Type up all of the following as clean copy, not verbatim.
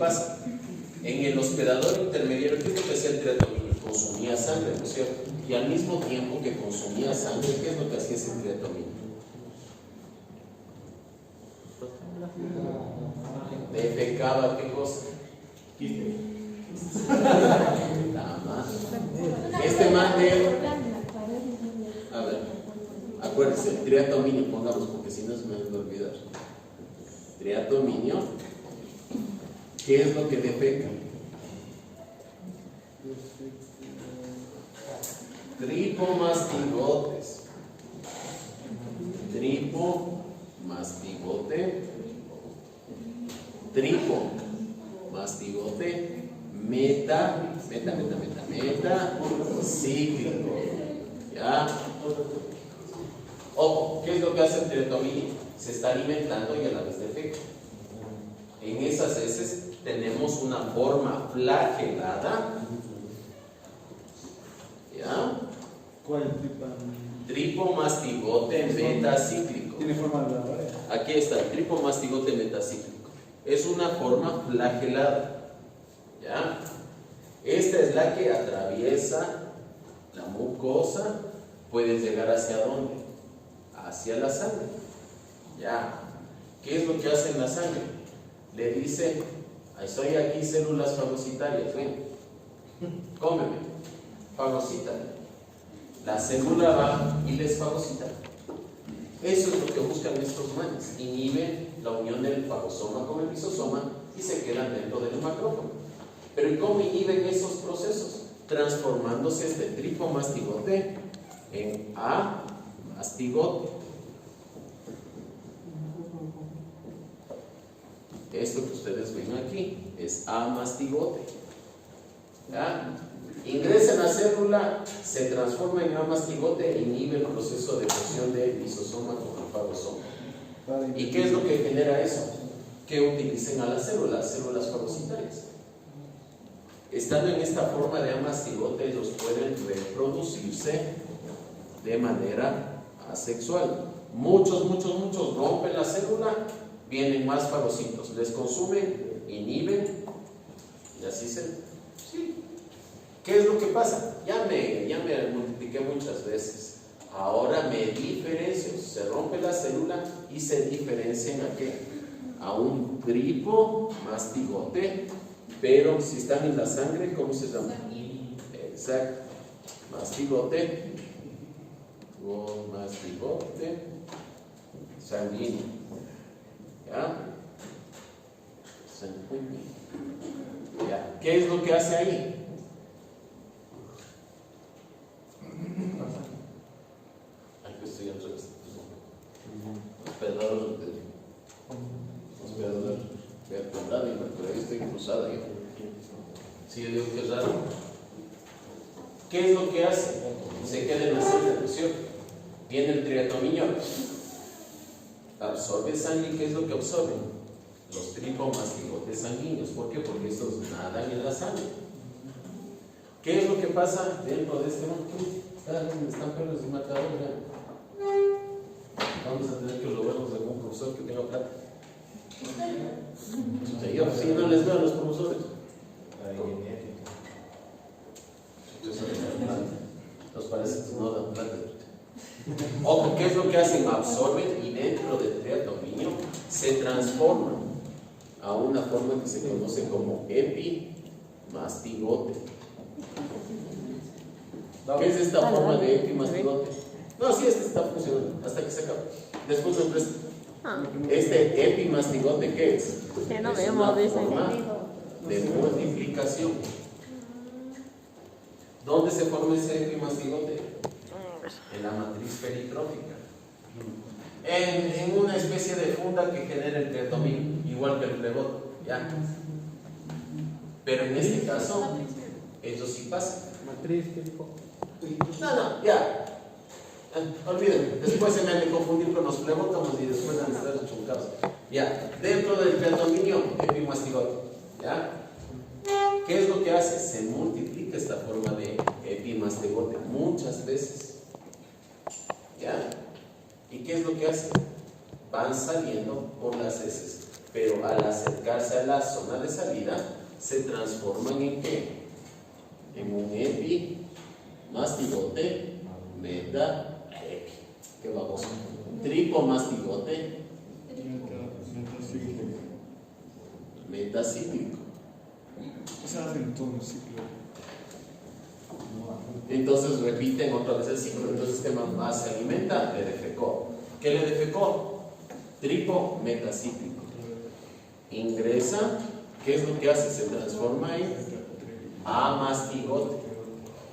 pasa? En el hospedador intermediario, ¿qué es lo que hacía el triatomino? Consumía sangre, ¿no es cierto? Y al mismo tiempo que consumía sangre, ¿qué es lo que hacía ese triatomino? Defecaba, ¿qué cosa? Nada más. Este man de... A ver, acuérdense, el triatominio, pongamos, porque si no se me va a olvidar. Triatominio, ¿qué es lo que defeca? Tripomastigotes. Tripomastigote. Tripomastigote metacíclico. ¿Ya? Ojo, ¿qué es lo que hace el triatomino? Se está alimentando y a la vez defeca. En esas heces tenemos una forma flagelada. ¿Ya? ¿Cuál es el tripomastigote metacíclico. ¿Tiene forma de la? Aquí está, el tripomastigote metacíclico. Es una forma flagelada. ¿Ya? Esta es la que atraviesa la mucosa. Puede llegar hacia dónde? Hacia la sangre. ¿Ya? ¿Qué es lo que hace en la sangre? Le dice, estoy aquí, células fagocitarias, ven, cómeme, fagocita. La célula va y les fagocita. Eso es lo que buscan estos manes. Inhiben la unión del fagosoma con el lisosoma y se quedan dentro del macrófago. Pero ¿y cómo inhiben esos procesos? Transformándose este tripomastigote en amastigote. Esto que ustedes ven aquí es amastigote. ¿Ya? Ingresa en la célula, se transforma en amastigote e inhibe el proceso de fusión del lisosoma con el fagosoma. ¿Y qué es lo que genera eso? Que utilicen a las células fagocitarias. Estando en esta forma de amastigote, ellos pueden reproducirse de manera asexual. Muchos rompen la célula, vienen más fagocitos, les consumen, inhiben y así se... Sí. ¿Qué es lo que pasa? Ya me multipliqué muchas veces. Ahora me diferencio. Se rompe la célula y se diferencian ¿a qué? A un tripomastigote. Pero si están en la sangre, ¿cómo se llama? Exacto. Mastigote. Mastigote sanguíneo. ¿Ya? Sanguíneo. ¿Ya? ¿Qué es lo que hace ahí? Aquí estoy atrás. Hospedador vertebrado y por ahí estoy cruzada yo. Sí, yo digo que es raro. ¿Qué es lo que hace? Se queda en la sangre, ¿no es cierto? Viene el triatominio, absorbe sangre. ¿Y qué es lo que absorbe? Los tripomastigotes sanguíneos. ¿Por qué? Porque estos nadan en la sangre. ¿Qué es lo que pasa dentro de este monte? Están perros y matadores. Vamos a tener que lograrnos de algún profesor que tenga plata. Yo sí no les veo a los profesores. Nos parece que no dan plata. Ojo, ¿qué es lo que hacen? Absorben y dentro del triatominio se transforman a una forma que se conoce como epimastigote. ¿Qué es esta forma de epimastigote? No, sí, este está funcionando hasta que se acabe. Después lo empresta. Este epimastigote, ¿qué es? Que no Es vemos, una dicen. forma de multiplicación. ¿Dónde se forma ese epimastigote? En la matriz peritrófica. En una especie de funda que genera el triatomino, igual que el fleboto. ¿Ya? Pero en este caso, eso sí pasa. Matriz, ¿qué dijo? No, ya. Olvídenme, después se me han de confundir con los flebótomos y después han de estar chuncados. Ya, dentro del triatominio, epimastigote. ¿Ya? ¿Qué es lo que hace? Se multiplica esta forma de epimastigote muchas veces. ¿Ya? ¿Y qué es lo que hace? Van saliendo por las heces pero al acercarse a la zona de salida se transforman en ¿qué? En un epimastigote meta-epi. ¿Qué vamos? Tripomastigote metacíclico. O sea, hacen todo un ciclo. Entonces repiten otra vez el ciclo. Entonces, ¿qué más se alimenta? Le defecó. ¿Qué le defecó? Tripo metacíclico. Ingresa. ¿Qué es lo que hace? Se transforma en amastigote.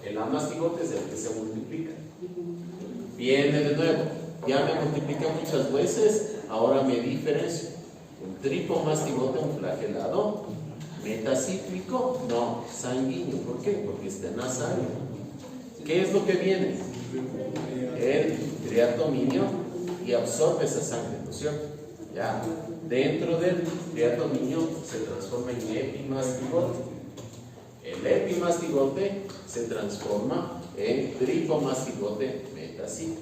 El amastigote es el que se multiplica. Viene de nuevo. Ya me multiplica muchas veces. Ahora me diferencio. Un tripomastigote, un flagelado metacíclico, no sanguíneo. ¿Por qué? Porque está nasal. ¿Qué es lo que viene? El triatominio y absorbe esa sangre, ¿no es cierto? Ya. Dentro del triatominio se transforma en epimastigote. El epimastigote se transforma en tripomastigote metacíclico.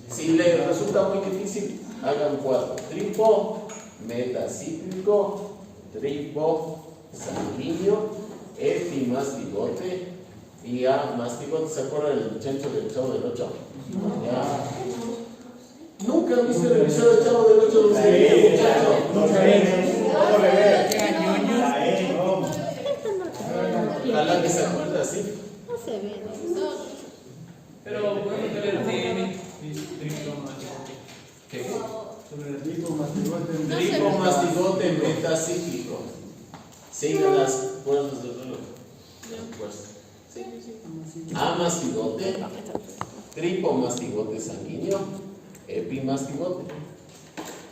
Si le resulta muy difícil, hagan 4. Tripo metacíclico, tripo sanguíneo, epimastigote y amastigote. ¿Se acuerdan del chancho del Chavo del 8? Ya. ¿Nunca viste el episodio del Chavo del 8? Ojalá que se acuerde así. No se ve. Pero podemos ver el TN. ¿Qué? Sobre el tripomastigote. Tripomastigote metacíclico. Sigan las puertas del reloj. Sí. Amastigote, tripomastigote sanguíneo, epimastigote.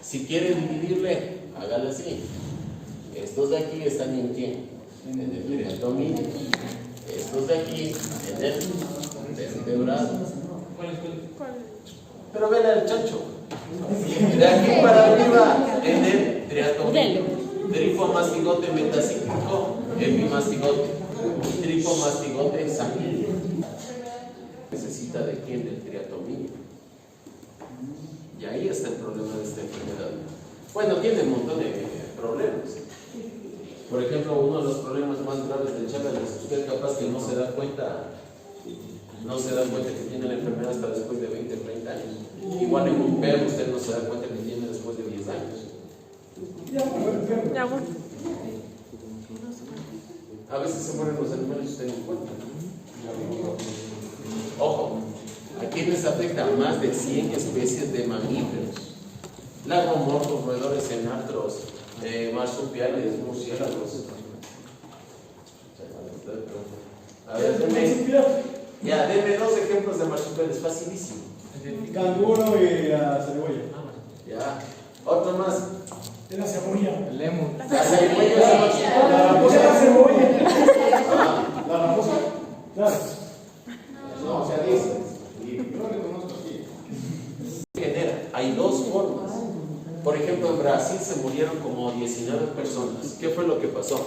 Si quiere dividirle, hágale así. Estos de aquí están en quién? En el triatominio. Estos de aquí en el vertebrado. Pero ven al chancho. De aquí para arriba en el triatominio. Tripomastigote metacíclico, epimastigote, tripomastigote sanguíneo. Necesita de quién? Del triatominio. Y ahí está el problema de esta enfermedad. Bueno, tiene un montón de problemas. Por ejemplo, uno de los problemas más graves del Chagas es usted capaz que no se da cuenta que tiene la enfermedad hasta después de 20, 30 años. Igual en un perro usted no se da cuenta que tiene después de 10 años. A veces se mueren los animales y usted no encuentra. Ojo, ¿a quiénes afecta? Más de 100 especies de mamíferos. Lagomorfos, roedores enartros, marsupiales, murciélagos. A ver, denme 2 ejemplos de marsupiales, facilísimo. Canguro y la cebolla. Ya, otro más. Es la cebolla. El lemur. La cebolla es el marsupial. La raposa es la cebolla. La raposa. Claro. No, o sea, dice. Yo lo reconozco así. Genera, hay 2 formas. Por ejemplo, en Brasil se murieron como 19 personas. ¿Qué fue lo que pasó?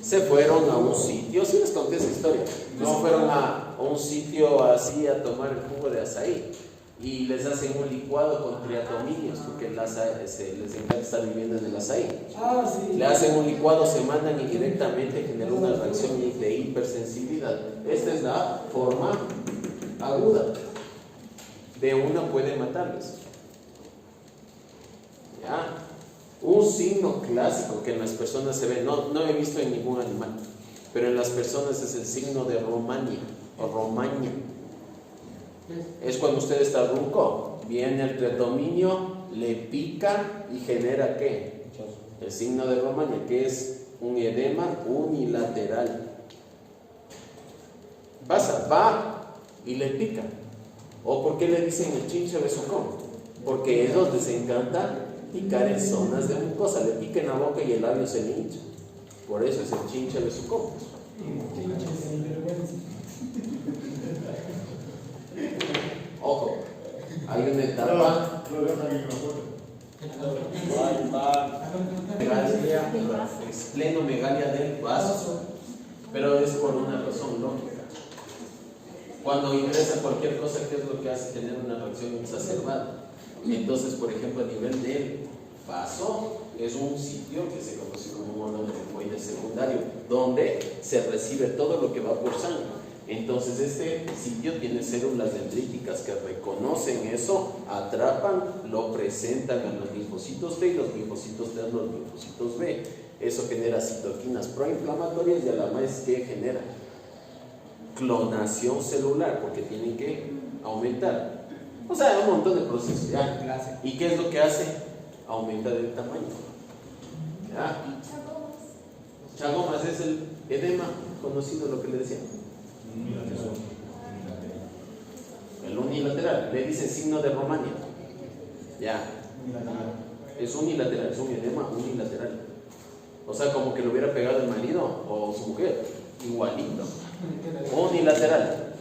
Se fueron a un sitio, sí les conté esa historia. No fueron a un sitio así a tomar el jugo de azaí y les hacen un licuado con triatominios porque les encanta estar viviendo en el azaí. Le hacen un licuado, se mandan y directamente genera una reacción de hipersensibilidad. Esta es la forma aguda. De una puede matarles. ¿Ya? Un signo clásico que en las personas se ve, no he visto en ningún animal, pero en las personas es el signo de Romagna o Romaña. Es cuando usted está ronco, viene el triatominio, le pica y genera ¿qué? El signo de Romaña, que es un edema unilateral. Va y le pica. ¿O por qué le dicen el chinche besucón? Porque a ellos les encanta picar en zonas de mucosa, le pica en la boca y el labio se le hincha. Por eso es el chinche besucón. Ojo, hay una etapa esplenomegalia del vaso, pero es por una razón lógica. Cuando ingresa cualquier cosa, ¿qué es lo que hace? Tener una reacción exacerbada. Entonces, por ejemplo, a nivel del Vaso es un sitio que se conoce como un órgano linfoide secundario, donde se recibe todo lo que va por sangre. Entonces este sitio tiene células dendríticas que reconocen eso, atrapan, lo presentan a los linfocitos T y los linfocitos T a los linfocitos B. Eso genera citoquinas proinflamatorias y a la vez que genera clonación celular, porque tienen que aumentar. O sea, un montón de procesos. ¿Ya? ¿Y qué es lo que hace? Aumenta el tamaño. ¿Ya? Chagomas es el edema conocido, lo que le decía. El unilateral, le dicen signo de Romania. Ya. Es unilateral, es un edema unilateral. O sea, como que lo hubiera pegado el marido o su mujer. Igualito. Unilateral.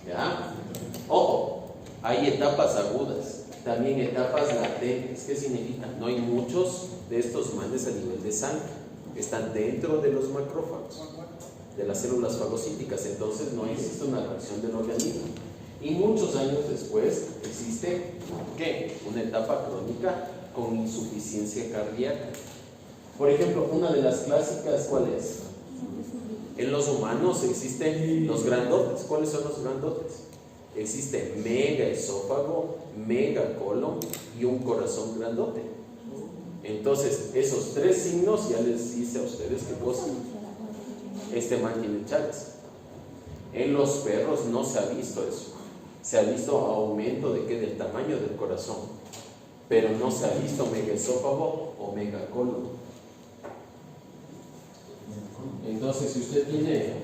¿Ya? Ojo, hay etapas agudas, también etapas latentes. ¿Qué significa? No hay muchos de estos manes a nivel de sangre. Están dentro de los macrófagos, de las células fagocíticas. Entonces no existe una reacción del organismo. Y muchos años después existe, ¿qué? Una etapa crónica con insuficiencia cardíaca. Por ejemplo, una de las clásicas, ¿cuál es? En los humanos existen los grandotes. ¿Cuáles son los grandotes? Existe mega esófago, mega colon y un corazón grandote. Entonces, esos tres signos ya les dice a ustedes qué cosa. Este man tiene Chagas. En los perros no se ha visto eso. Se ha visto aumento de qué, del tamaño del corazón, pero no se ha visto mega esófago o mega colon. Entonces, si usted tiene,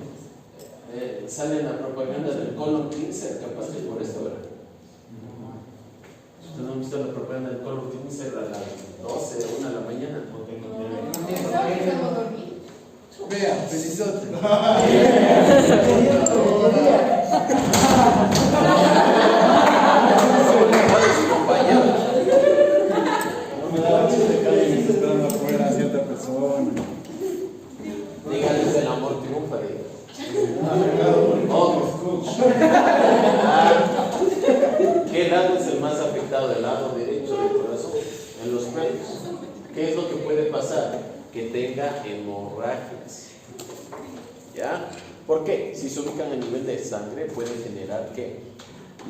sale en la propaganda del colon cleanser, capaz que por esto, ¿verdad? ¿Usted no ha visto la propaganda del colon cleanser a las 12, 1 de la mañana? Vea, felizote. No me da mucho de calle y me está esperando afuera a cierta persona. Díganles el amor triunfa, ¿qué lado es el más afectado? El lado derecho del corazón, en los perros. ¿Qué es lo que puede pasar? Que tenga hemorragias. ¿Ya? ¿Por qué? Si se ubican a nivel de sangre, puede generar ¿qué?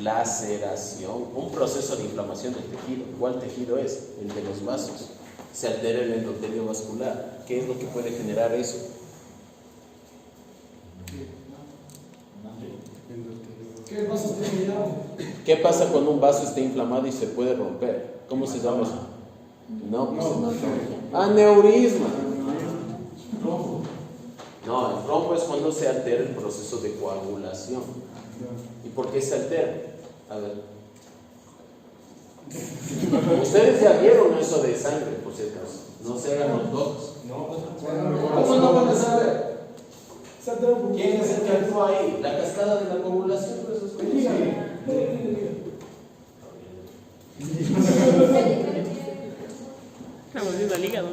Laceración, un proceso de inflamación del tejido. ¿Cuál tejido es? El de los vasos. Se altera el endotelio vascular. ¿Qué es lo que puede generar eso? ¿Qué pasa cuando un vaso está inflamado y se puede romper? ¿Cómo se llama eso? No, pues aneurisma. No, el trombo es cuando se altera el proceso de coagulación. ¿Y por qué se altera? A ver. Ustedes ya vieron eso de sangre, por si acaso. No se hagan los locos. ¿Cómo no van a saber? ¿Quién es el que actúa ahí? La cascada de la coagulación, por eso es conocido. Estamos viendo el hígado,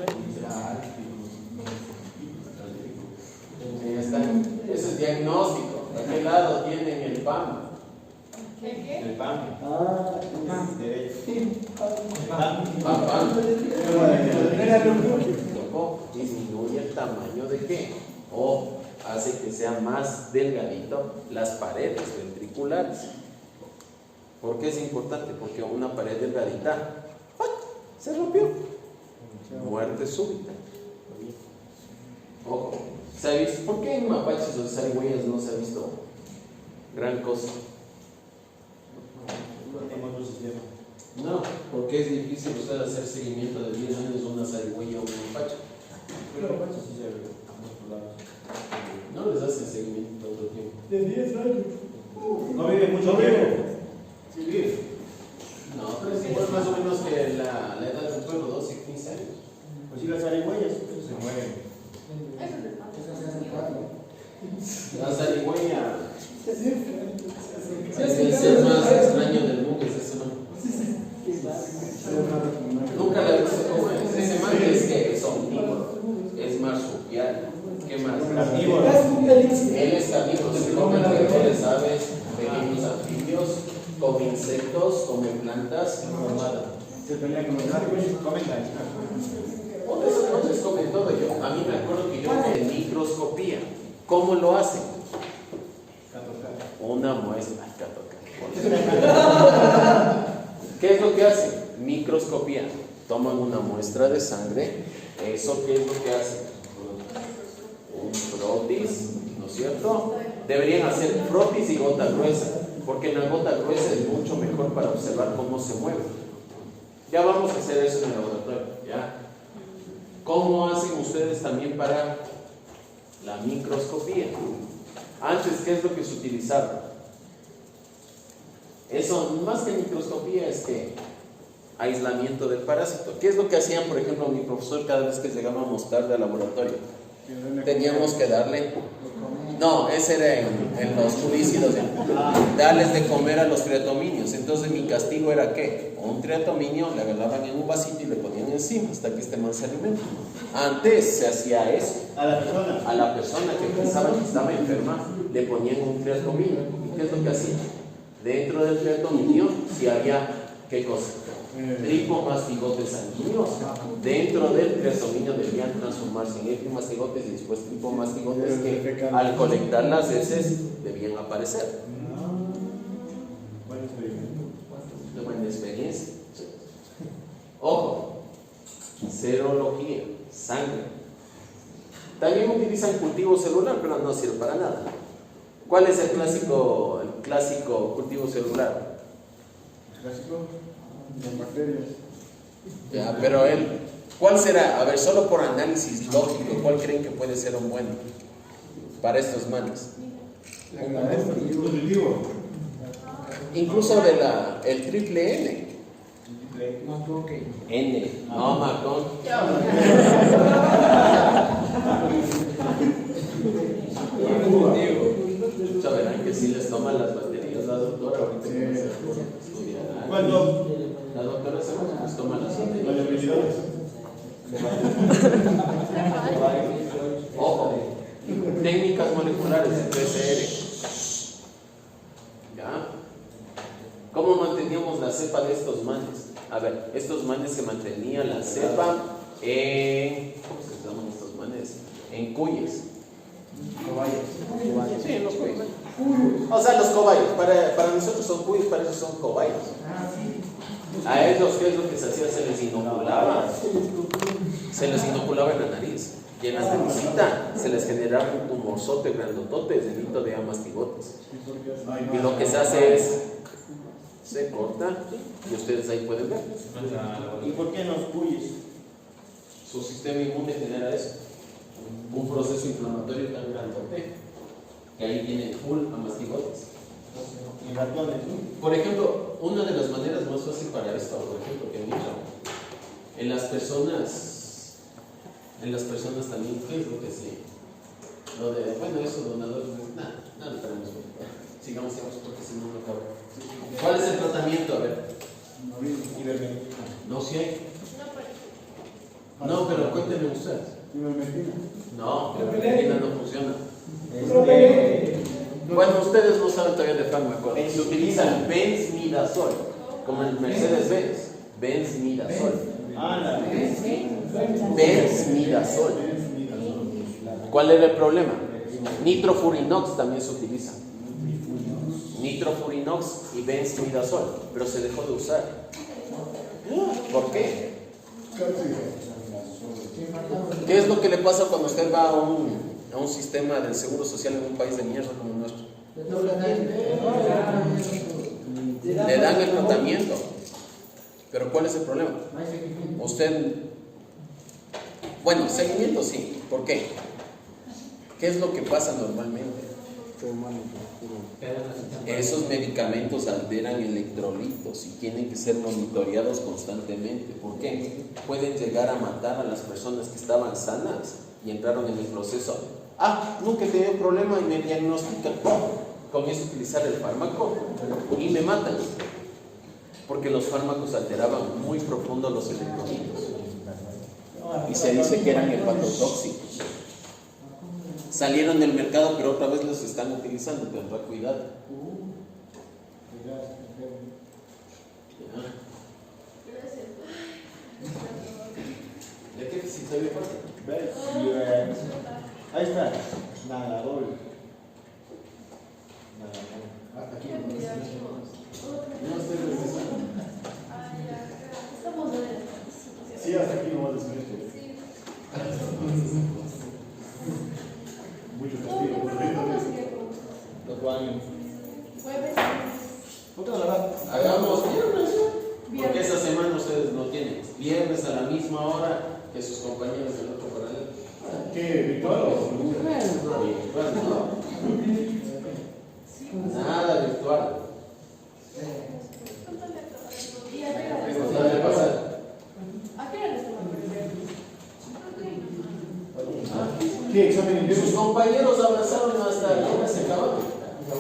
Ahí está. Eso es diagnóstico. ¿A qué lado tienen el PAM? El pan. PAM. Disminuye el tamaño de qué? O hace que sea más delgadito las paredes ventriculares. ¿Por qué es importante? Porque una pared delgadita se rompió. Muerte súbita. Ojo. ¿Se ha visto? ¿Por qué en mapaches o zarigüeyas no se ha visto gran cosa? No, porque es difícil usted hacer seguimiento de 10 años de una zarigüeya o un mapache. No les hacen seguimiento todo el tiempo. De 10 años. No vive mucho tiempo. Sí, vive. No, pero es igual más o menos que la edad del pueblo, 12, 15 años. Pues si las zarigüeyas se mueren. La zarigüeya es el ser más extraño del mundo, es ese man. Nunca la he visto cómo es. Ese man es que es omnívoro, es marsupial. ¿Qué más? Carnívoro. Él es carnívoro, se come roedores, aves, pequeños anfibios, come insectos, come plantas, Se pelea con los gatos, comen gallinas. Esos noches comen todo. A mí me acuerdo que yo en microscopía. ¿Cómo lo hacen? Una muestra. ¿Qué es lo que hacen? Microscopía. Toman una muestra de sangre. ¿Eso qué es lo que hacen? Un frotis, ¿no es cierto? Deberían hacer frotis y gota gruesa, porque en la gota gruesa es mucho mejor para observar cómo se mueve. Ya vamos a hacer eso en el laboratorio, ¿ya? ¿Cómo hacen ustedes también para la microscopía? Antes, ¿qué es lo que se utilizaba? Eso, más que microscopía, es que aislamiento del parásito. ¿Qué es lo que hacían, por ejemplo, mi profesor cada vez que llegábamos tarde al laboratorio? Teníamos que darle... No, ese era en los fungicidas, darles de comer a los triatominios. Entonces mi castigo era ¿qué? Un triatominio le agarraban en un vasito y le ponían encima hasta que este man se alimenta. Antes se hacía eso. A la persona Que pensaban que estaba enferma, le ponían un triatominio. ¿Y qué es lo que hacían? Dentro del triatominio, si había, ¿qué cosa? Tripomastigotes sanguíneos. Dentro del triatominio debían transformarse en epimastigotes y después tripomastigotes que al colectar las heces debían aparecer. Una buena experiencia. Ojo, serología, sangre. También utilizan cultivo celular, pero no sirve para nada. ¿Cuál es el clásico cultivo celular? Clásico, las bacterias. Ya, pero ¿cuál será? A ver, solo por análisis lógico, ¿cuál creen que puede ser un bueno para estos manes? positivo. Incluso el triple N. N, no, Macron. Ya verán que si les toman las baterías la doctora ahorita que va a estudiar. ¿Cuándo? La doctora se les toma las baterías. Ojo, técnicas moleculares de PCR. ¿Ya? ¿Cómo manteníamos la cepa de estos manes? A ver, estos manes se mantenían la cepa en... ¿Cómo se llaman estos manes? En cuyes. Cobayas. Sí, en los cuyes. O sea, los cobayos. Para nosotros son cuyes, para ellos son cobayos. A ellos, ¿qué es lo que se hacía? Se les inoculaba. Se les inoculaba en la nariz. Y en la naricita se les generaba un tumorzote grandotote, llenito de amastigotes. Y lo que se hace es, se corta y ustedes ahí pueden ver. ¿Y por qué nos cuyes? Su sistema inmune genera eso. Un proceso inflamatorio tan grandote que ahí tienen full amastigotes. Y ratones. Por ejemplo, una de las maneras más fáciles para esto, por ejemplo, que en las personas también, ¿qué es lo que sí? Lo de, bueno, eso, donadores, nada, no tenemos. Sigamos, porque si no, no acaba. ¿Cuál es el tratamiento? A ver. Ivermectina. No, sí hay. No, pero cuéntenme ustedes. No, la ivermectina no funciona. Bueno, ustedes no saben todavía de fármaco. Se utiliza el benzimidazol, como el Mercedes-Benz. Benzimidazol. Benzimidazol. ¿Cuál era el problema? Nitrofurinox también se utiliza. Nitrofurinox y benzimidazol, pero se dejó de usar. ¿Por qué? ¿Qué es lo que le pasa cuando usted va a un sistema del seguro social en un país de mierda como el nuestro? Le dan el tratamiento. Pero ¿cuál es el problema? Usted, bueno, seguimiento sí. ¿Por qué? ¿Qué es lo que pasa normalmente? Esos medicamentos alteran electrolitos y tienen que ser monitoreados constantemente. ¿Por qué? Pueden llegar a matar a las personas que estaban sanas y entraron en el proceso. Nunca he tenido problema y me diagnostican. Comienzo a utilizar el fármaco y me matan. Porque los fármacos alteraban muy profundo los electrolitos. Y se dice que eran hepatotóxicos. Salieron del mercado, pero otra vez los están utilizando. Tendrá cuidado. Está bien fácil. ¿Ves? Ahí está. Nadador. Hasta aquí. No sé de eso. Estamos de... Sí, hasta aquí no vas a decir esto. Sí. Mucho No, castigo. ¿cómo sigue? Otro año. Jueves. ¿Por qué no la vas? Hagamos viernes, porque Viernes. esa semana ustedes no tienen. Viernes a la misma hora que sus compañeros del otro paralelo. ¿Qué? ¿Virtual o? Virtual, no. Nada virtual. ¿Y a qué hora les No toca? debe pasar. ¿A qué hora les toca? ¿Qué examen Sus ingreso? compañeros avanzaron hasta apenas se acabaron.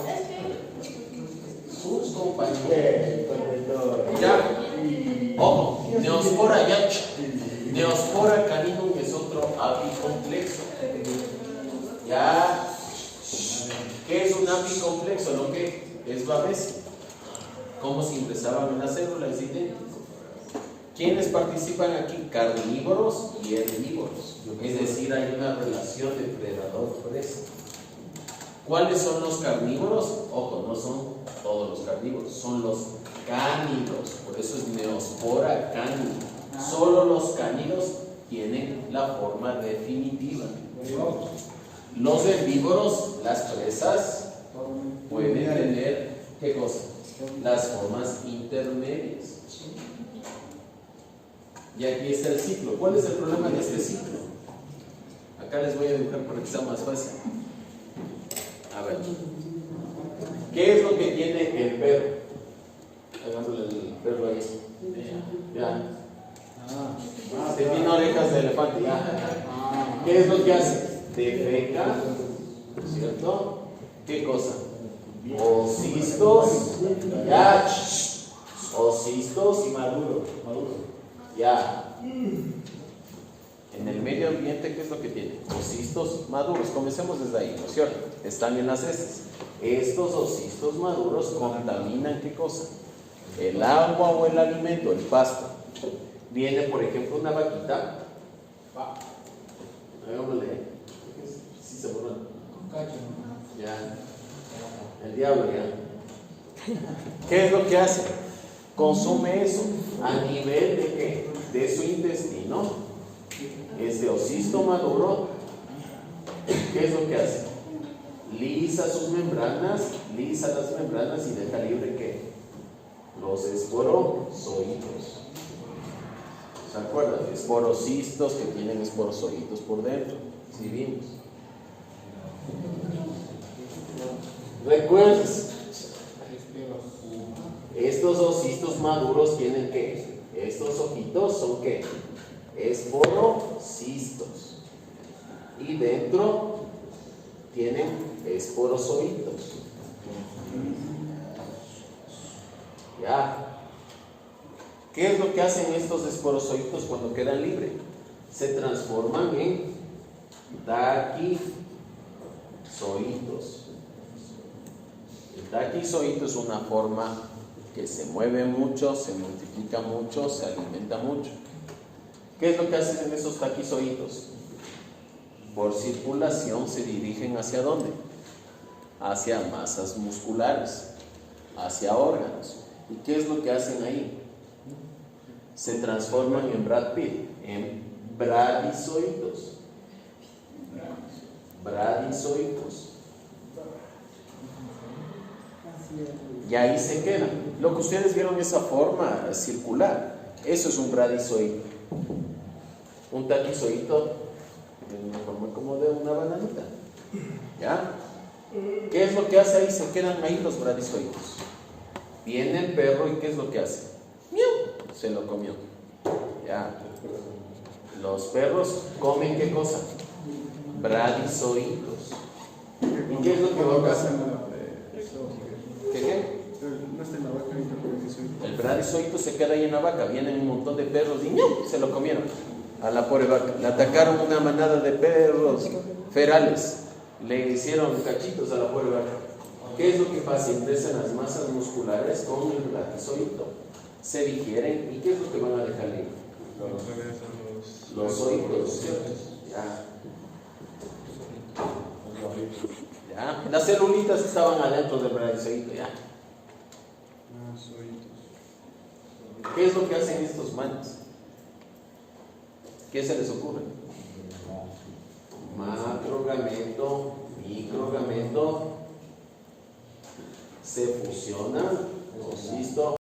Es que... Sus compañeros. ¿Qué? Corrector. Ya. Ojo, Neospora yach. Neospora caninum es otro apicomplejo. Ya. ¿Qué es un apicomplejo? Lo que es babesi. ¿Cómo se ingresaban en la célula? Es idéntico. ¿Quiénes participan aquí? Carnívoros y herbívoros. Es decir, hay una relación de predador-presa. ¿Cuáles son los carnívoros? Ojo, no son todos los carnívoros, son los cánidos. Por eso es Neospora cánido. Solo los cánidos tienen la forma definitiva. Los herbívoros, las presas, pueden tener, ¿qué cosa? Las formas intermedias. Y aquí está el ciclo. ¿Cuál es el problema de este ciclo? Acá les voy a dibujar para que sea más fácil. A ver. ¿Qué es lo que tiene el perro? Hagámosle el perro ahí. Ya. Se tiene orejas de elefante. Ya. ¿Qué es lo que hace? Defeca, ¿cierto? ¿Qué cosa? Ocistos, ya. Ocistos y maduro. Ya. En el medio ambiente, ¿qué es lo que tiene? Ocistos maduros. Comencemos desde ahí, ¿no es cierto? Están en las heces. Estos ocistos maduros contaminan, ¿qué cosa? El agua o el alimento, el pasto. Viene, por ejemplo, una vaquita. Hagámosle. Sí se borra. Ya. El diablo, ya. ¿Qué es lo que hace? Consume eso. ¿A nivel de qué? De su intestino. Ese ocisto maduro, ¿qué es lo que hace? Lisa sus membranas, lisa las membranas y deja libre ¿qué? Los esporozoitos. ¿Se acuerdan? Esporocistos que tienen esporozoitos por dentro. Si vimos. Recuerden, estos ocistos maduros tienen ¿qué? Estos ojitos son ¿qué? Esporocistos. Y dentro tienen esporozoitos. Ya. ¿Qué es lo que hacen estos esporozoitos cuando quedan libres? Se transforman en taquizoitos. El taquizoito es una forma que se mueve mucho, se multiplica mucho, se alimenta mucho. ¿Qué es lo que hacen en esos taquizoitos? Por circulación se dirigen ¿hacia dónde? Hacia masas musculares, hacia órganos. ¿Y qué es lo que hacen ahí? Se transforman en Brad Pitt, en bradizoitos. Bradizoitos. Y ahí se quedan. Lo que ustedes vieron, esa forma circular, eso es un bradizoide. Un taquizoito en una forma como de una bananita. ¿Ya? ¿Qué es lo que hace ahí? Se quedan ahí los bradizoitos. Viene el perro y ¿qué es lo que hace? ¡Miau! Se lo comió. ¿Ya? Los perros comen ¿qué cosa? Bradizoitos. ¿Y qué es lo que va a pasar? ¿Qué? El bradizoito se queda ahí en la vaca. Vienen un montón de perros y ¡miau! Se lo comieron a la pobre vaca. Le atacaron una manada de perros ferales. Le hicieron cachitos a la pobre vaca. ¿Qué es lo que pasa? Ingresan las masas musculares con el bradizoito. Se digieren. ¿Y qué es lo que van a dejar ahí? Los Los oídos, ¿cierto? Ya. Ya. Las celulitas estaban adentro del brazoito, ya. ¿Qué es lo que hacen estos manos? ¿Qué se les ocurre? Macrogamento, microgamento, se fusionan, insisto,